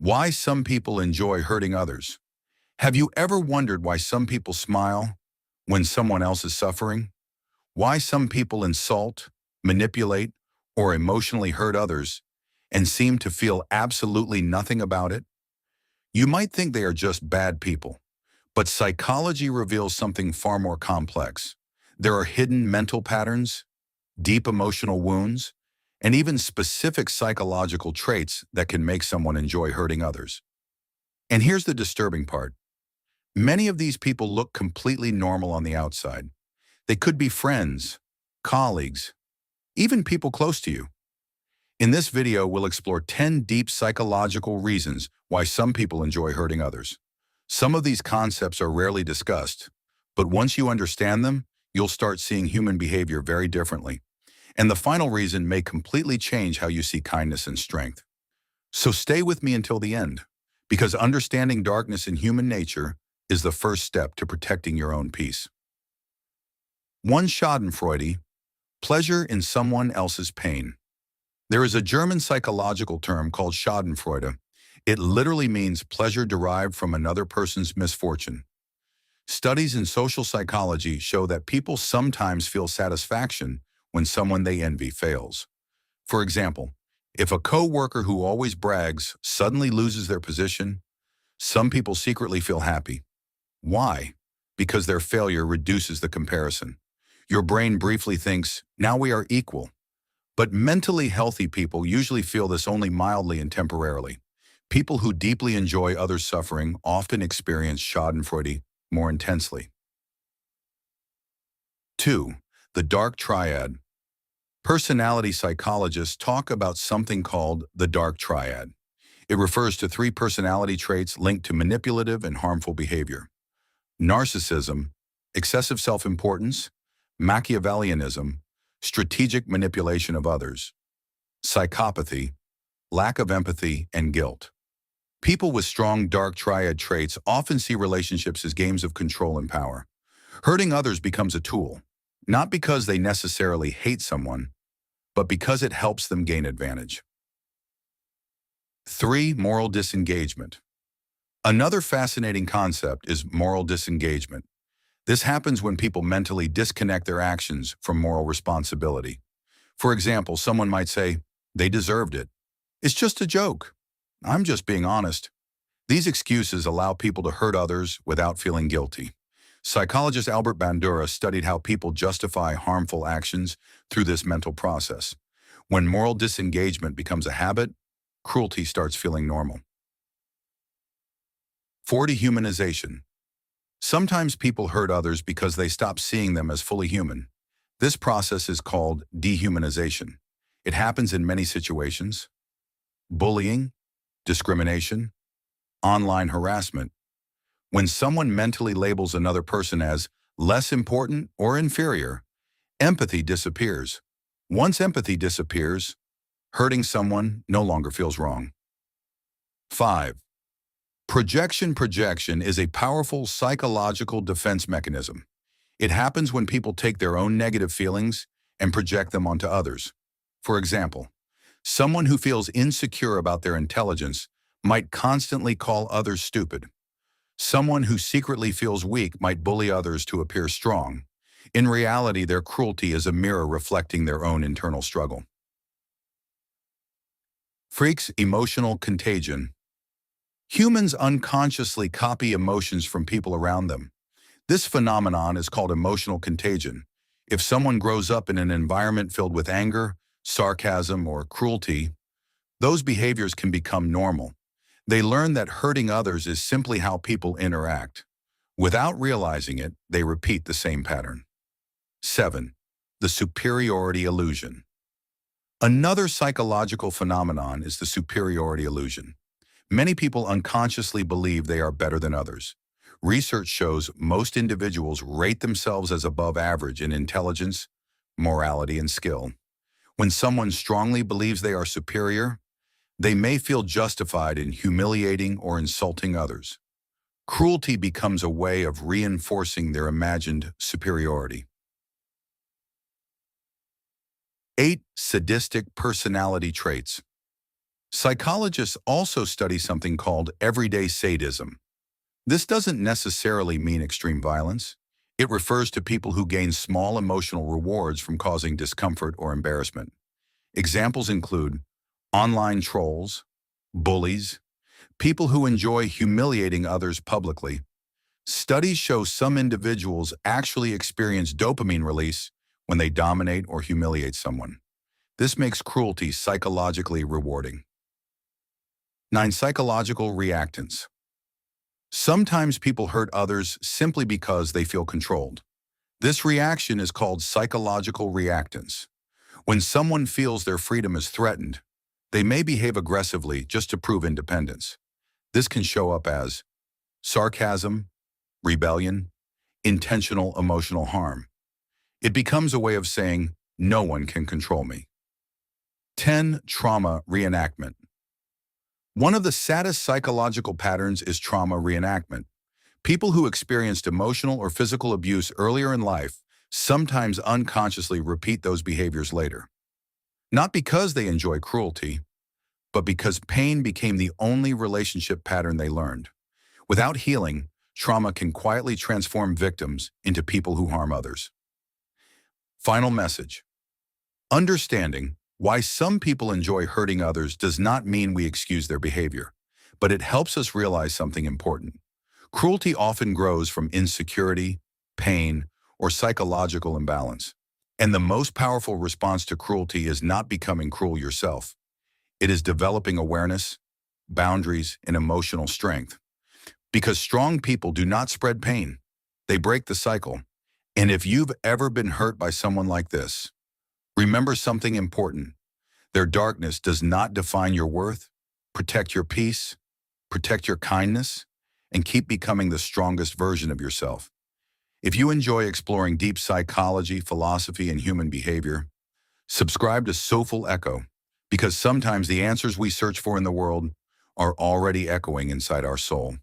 Why some people enjoy hurting others. Have you ever wondered why some people smile when someone else is suffering? Why some people insult, manipulate, or emotionally hurt others and seem to feel absolutely nothing about it? You might think they are just bad people, but psychology reveals something far more complex. There are hidden mental patterns, deep emotional wounds, and even specific psychological traits that can make someone enjoy hurting others. And here's the disturbing part. Many of these people look completely normal on the outside. They could be friends, colleagues, even people close to you. In this video, we'll explore 10 deep psychological reasons why some people enjoy hurting others. Some of these concepts are rarely discussed, but once you understand them, you'll start seeing human behavior very differently. And the final reason may completely change how you see kindness and strength. So stay with me until the end, because understanding darkness in human nature is the first step to protecting your own peace. 1. Schadenfreude, pleasure in someone else's pain. There is a German psychological term called Schadenfreude. It literally means pleasure derived from another person's misfortune. Studies in social psychology show that people sometimes feel satisfaction when someone they envy fails. For example, if a coworker who always brags suddenly loses their position, some people secretly feel happy. Why? Because their failure reduces the comparison. Your brain briefly thinks, now we are equal. But mentally healthy people usually feel this only mildly and temporarily. People who deeply enjoy others' suffering often experience Schadenfreude more intensely. 2. The Dark Triad. Personality psychologists talk about something called the Dark Triad. It refers to 3 personality traits linked to manipulative and harmful behavior: narcissism, excessive self-importance; Machiavellianism, strategic manipulation of others; psychopathy, lack of empathy and guilt. People with strong dark triad traits often see relationships as games of control and power. Hurting others becomes a tool, not because they necessarily hate someone, but because it helps them gain advantage. 3. Moral disengagement. Another fascinating concept is moral disengagement. This happens when people mentally disconnect their actions from moral responsibility. For example, someone might say, they deserved it. It's just a joke. I'm just being honest. These excuses allow people to hurt others without feeling guilty. Psychologist Albert Bandura studied how people justify harmful actions through this mental process. When moral disengagement becomes a habit, cruelty starts feeling normal. 4. Dehumanization. Sometimes people hurt others because they stop seeing them as fully human. This process is called dehumanization. It happens in many situations: bullying, discrimination, online harassment. When someone mentally labels another person as less important or inferior, empathy disappears. Once empathy disappears, hurting someone no longer feels wrong. 5. Projection is a powerful psychological defense mechanism. It happens when people take their own negative feelings and project them onto others. For example, someone who feels insecure about their intelligence might constantly call others stupid. Someone who secretly feels weak might bully others to appear strong. In reality, their cruelty is a mirror reflecting their own internal struggle. Freaks emotional contagion. Humans unconsciously copy emotions from people around them. This phenomenon is called emotional contagion. If someone grows up in an environment filled with anger, sarcasm, or cruelty, those behaviors can become normal. They learn that hurting others is simply how people interact. Without realizing it, they repeat the same pattern. 7. The superiority illusion. Another psychological phenomenon is the superiority illusion. Many people unconsciously believe they are better than others. Research shows most individuals rate themselves as above average in intelligence, morality, and skill. When someone strongly believes they are superior, they may feel justified in humiliating or insulting others. Cruelty becomes a way of reinforcing their imagined superiority. 8. Sadistic personality traits. Psychologists also study something called everyday sadism. This doesn't necessarily mean extreme violence. It refers to people who gain small emotional rewards from causing discomfort or embarrassment. Examples include online trolls, bullies, people who enjoy humiliating others publicly. Studies show some individuals actually experience dopamine release when they dominate or humiliate someone. This makes cruelty psychologically rewarding. 9. Psychological reactance. Sometimes people hurt others simply because they feel controlled. This reaction is called psychological reactance. When someone feels their freedom is threatened, they may behave aggressively just to prove independence. This can show up as sarcasm, rebellion, intentional emotional harm. It becomes a way of saying, no one can control me. 10. Trauma reenactment. One of the saddest psychological patterns is trauma reenactment. People who experienced emotional or physical abuse earlier in life sometimes unconsciously repeat those behaviors later. Not because they enjoy cruelty, but because pain became the only relationship pattern they learned. Without healing, trauma can quietly transform victims into people who harm others. Final message. Understanding why some people enjoy hurting others does not mean we excuse their behavior, but it helps us realize something important. Cruelty often grows from insecurity, pain, or psychological imbalance. And the most powerful response to cruelty is not becoming cruel yourself. It is developing awareness, boundaries, and emotional strength. Because strong people do not spread pain, they break the cycle. And if you've ever been hurt by someone like this, remember something important. Their darkness does not define your worth. Protect your peace, protect your kindness, and keep becoming the strongest version of yourself. If you enjoy exploring deep psychology, philosophy, and human behavior, subscribe to Souful Echo, because sometimes the answers we search for in the world are already echoing inside our soul.